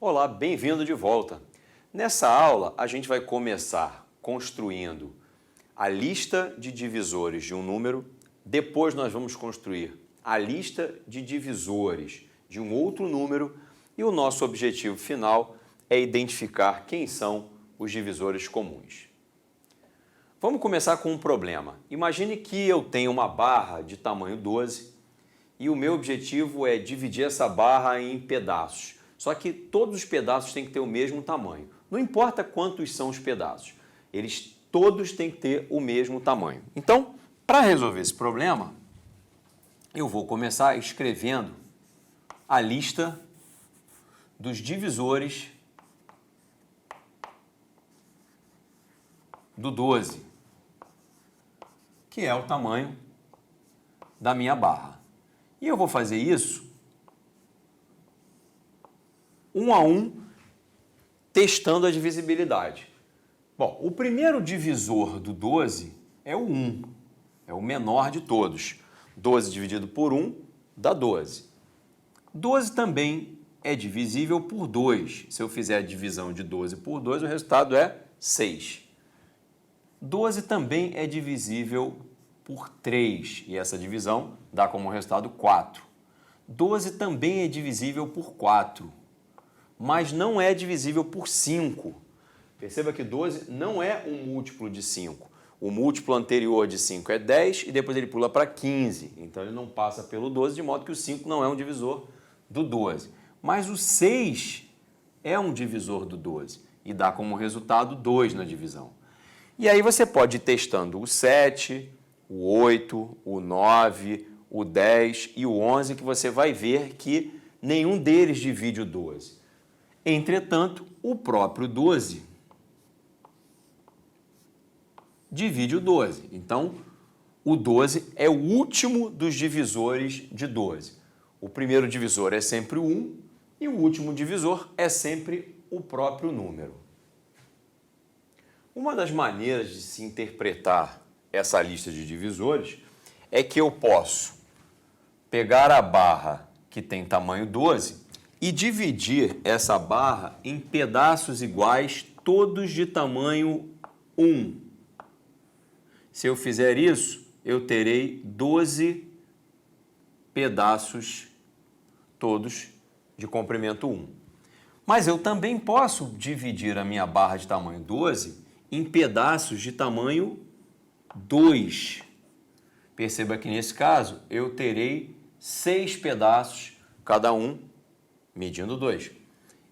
Olá, bem-vindo de volta. Nessa aula, a gente vai começar construindo a lista de divisores de um número, depois nós vamos construir a lista de divisores de um outro número e o nosso objetivo final é identificar quem são os divisores comuns. Vamos começar com um problema. Imagine que eu tenho uma barra de tamanho 12 e o meu objetivo é dividir essa barra em pedaços. Só que todos os pedaços têm que ter o mesmo tamanho. Não importa quantos são os pedaços, eles todos têm que ter o mesmo tamanho. Então, para resolver esse problema, eu vou começar escrevendo a lista dos divisores do 12, que é o tamanho da minha barra. E eu vou fazer isso um a um, testando a divisibilidade. Bom, o primeiro divisor do 12 é o 1, é o menor de todos. 12 dividido por 1 dá 12. 12 também é divisível por 2. Se eu fizer a divisão de 12 por 2, o resultado é 6. 12 também é divisível por 3, e essa divisão dá como resultado 4. 12 também é divisível por 4. Mas não é divisível por 5. Perceba que 12 não é um múltiplo de 5. O múltiplo anterior de 5 é 10 e depois ele pula para 15. Então ele não passa pelo 12, de modo que o 5 não é um divisor do 12. Mas o 6 é um divisor do 12 e dá como resultado 2 na divisão. E aí você pode ir testando o 7, o 8, o 9, o 10 e o 11, que você vai ver que nenhum deles divide o 12. Entretanto, o próprio 12 divide o 12. Então, o 12 é o último dos divisores de 12. O primeiro divisor é sempre o 1 e o último divisor é sempre o próprio número. Uma das maneiras de se interpretar essa lista de divisores é que eu posso pegar a barra que tem tamanho 12 e dividir essa barra em pedaços iguais, todos de tamanho 1. Se eu fizer isso, eu terei 12 pedaços, todos de comprimento 1. Mas eu também posso dividir a minha barra de tamanho 12 em pedaços de tamanho 2. Perceba que nesse caso eu terei 6 pedaços, cada um medindo 2.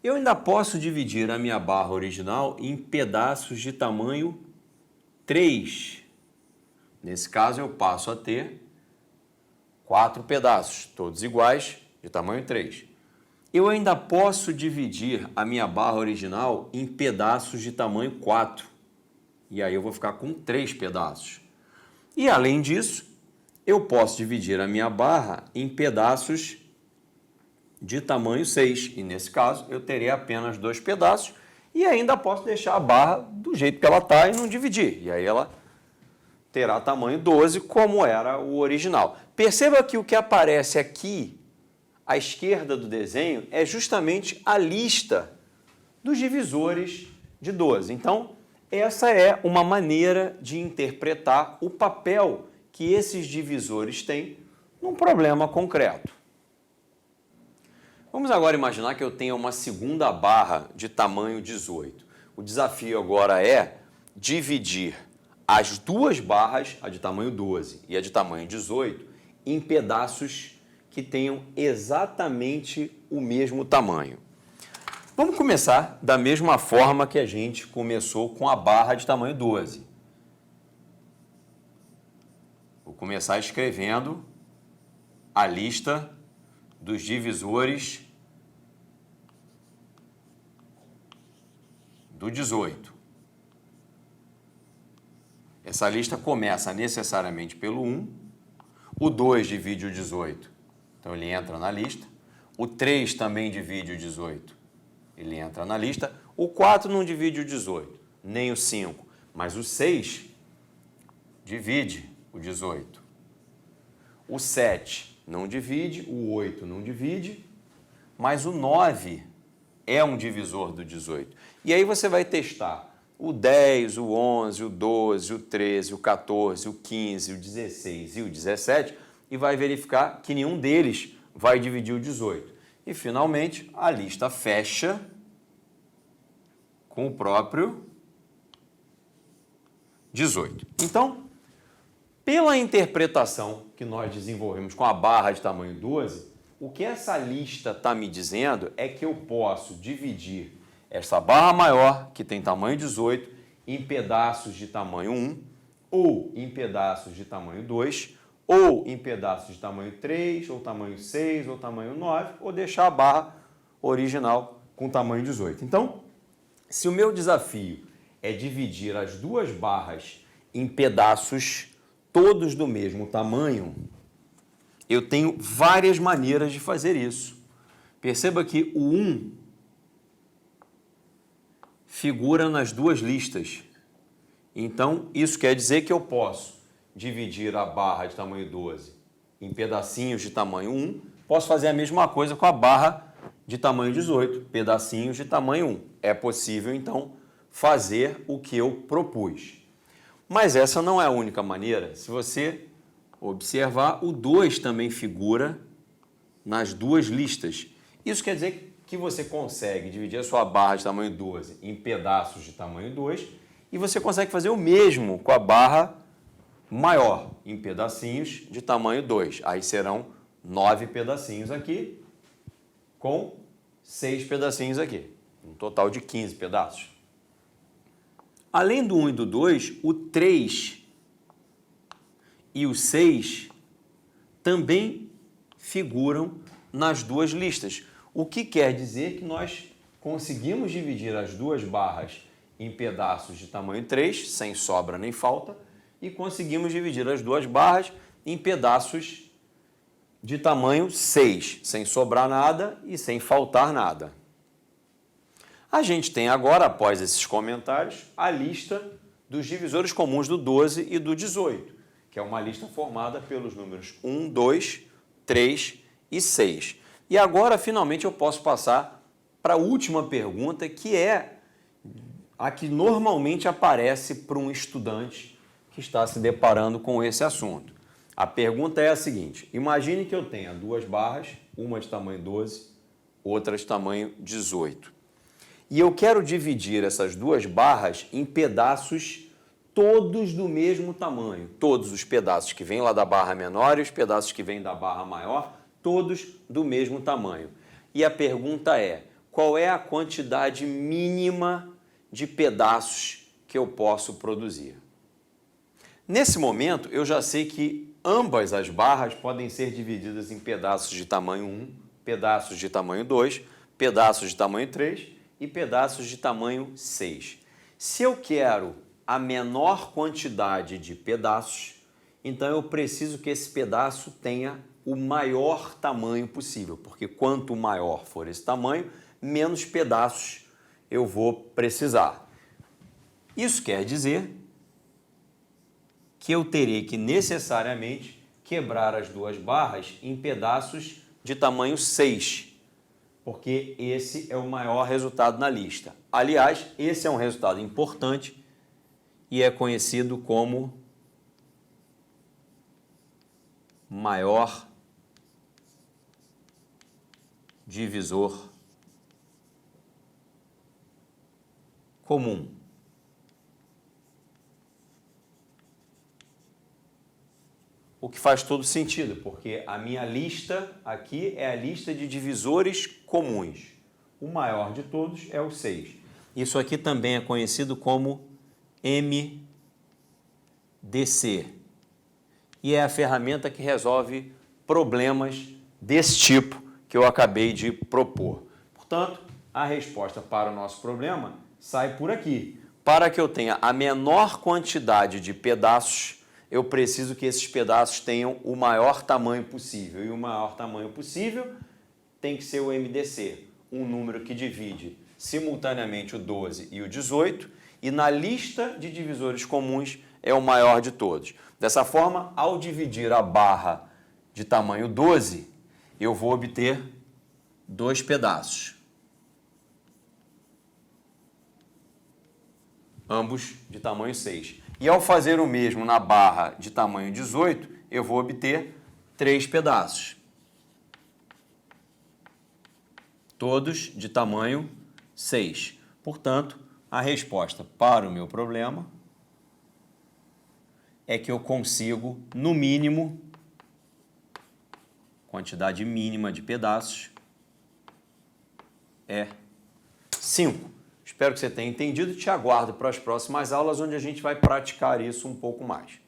Eu ainda posso dividir a minha barra original em pedaços de tamanho 3. Nesse caso eu passo a ter 4 pedaços, todos iguais, de tamanho 3. Eu ainda posso dividir a minha barra original em pedaços de tamanho 4. E aí eu vou ficar com 3 pedaços. E além disso, eu posso dividir a minha barra em pedaços de tamanho 6. E nesse caso, eu terei apenas 2 pedaços e ainda posso deixar a barra do jeito que ela está e não dividir. E aí ela terá tamanho 12, como era o original. Perceba que o que aparece aqui à esquerda do desenho é justamente a lista dos divisores de 12. Então, essa é uma maneira de interpretar o papel que esses divisores têm num problema concreto. Vamos agora imaginar que eu tenha uma segunda barra de tamanho 18. O desafio agora é dividir as duas barras, a de tamanho 12 e a de tamanho 18, em pedaços que tenham exatamente o mesmo tamanho. Vamos começar da mesma forma que a gente começou com a barra de tamanho 12. Vou começar escrevendo a lista dos divisores do 18. Essa lista começa necessariamente pelo 1. O 2 divide o 18, então ele entra na lista. O 3 também divide o 18, ele entra na lista. O 4 não divide o 18, nem o 5, mas o 6 divide o 18. O 7 não divide, o 8 não divide, mas o 9 é um divisor do 18. E aí você vai testar o 10, o 11, o 12, o 13, o 14, o 15, o 16 e o 17 e vai verificar que nenhum deles vai dividir o 18. E, finalmente, a lista fecha com o próprio 18. Então, pela interpretação que nós desenvolvemos com a barra de tamanho 12, o que essa lista está me dizendo é que eu posso dividir essa barra maior, que tem tamanho 18, em pedaços de tamanho 1, ou em pedaços de tamanho 2, ou em pedaços de tamanho 3, ou tamanho 6, ou tamanho 9, ou deixar a barra original com tamanho 18. Então, se o meu desafio é dividir as duas barras em pedaços todos do mesmo tamanho, eu tenho várias maneiras de fazer isso. Perceba que o 1 figura nas duas listas. Então, isso quer dizer que eu posso dividir a barra de tamanho 12 em pedacinhos de tamanho 1. Posso fazer a mesma coisa com a barra de tamanho 18, pedacinhos de tamanho 1. É possível, então, fazer o que eu propus. Mas essa não é a única maneira. Se você observar, o 2 também figura nas duas listas. Isso quer dizer que você consegue dividir a sua barra de tamanho 12 em pedaços de tamanho 2 e você consegue fazer o mesmo com a barra maior, em pedacinhos de tamanho 2. Aí serão 9 pedacinhos aqui com 6 pedacinhos aqui. Um total de 15 pedaços. Além do 1 e do 2, o 3 e o 6 também figuram nas duas listas. O que quer dizer que nós conseguimos dividir as duas barras em pedaços de tamanho 3, sem sobra nem falta, e conseguimos dividir as duas barras em pedaços de tamanho 6, sem sobrar nada e sem faltar nada. A gente tem agora, após esses comentários, a lista dos divisores comuns do 12 e do 18, que é uma lista formada pelos números 1, 2, 3 e 6. E agora, finalmente, eu posso passar para a última pergunta, que é a que normalmente aparece para um estudante que está se deparando com esse assunto. A pergunta é a seguinte: imagine que eu tenha duas barras, uma de tamanho 12, outra de tamanho 18. E eu quero dividir essas duas barras em pedaços todos do mesmo tamanho. Todos os pedaços que vêm lá da barra menor e os pedaços que vêm da barra maior, todos do mesmo tamanho. E a pergunta é: qual é a quantidade mínima de pedaços que eu posso produzir? Nesse momento, eu já sei que ambas as barras podem ser divididas em pedaços de tamanho 1, pedaços de tamanho 2, pedaços de tamanho 3 e pedaços de tamanho 6. Se eu quero a menor quantidade de pedaços, então eu preciso que esse pedaço tenha o maior tamanho possível, porque quanto maior for esse tamanho, menos pedaços eu vou precisar. Isso quer dizer que eu terei que necessariamente quebrar as duas barras em pedaços de tamanho 6, porque esse é o maior resultado na lista. Aliás, esse é um resultado importante e é conhecido como maior divisor comum. O que faz todo sentido, porque a minha lista aqui é a lista de divisores comuns. O maior de todos é o 6. Isso aqui também é conhecido como MDC. E é a ferramenta que resolve problemas desse tipo que eu acabei de propor. Portanto, a resposta para o nosso problema sai por aqui. Para que eu tenha a menor quantidade de pedaços, eu preciso que esses pedaços tenham o maior tamanho possível. E o maior tamanho possível tem que ser o MDC, um número que divide simultaneamente o 12 e o 18, e na lista de divisores comuns é o maior de todos. Dessa forma, ao dividir a barra de tamanho 12, eu vou obter dois pedaços. ambos de tamanho 6. E ao fazer o mesmo na barra de tamanho 18, eu vou obter 3 pedaços. Todos de tamanho 6. Portanto, a resposta para o meu problema é que eu consigo, no mínimo, quantidade mínima de pedaços é 5. Espero que você tenha entendido e te aguardo para as próximas aulas, onde a gente vai praticar isso um pouco mais.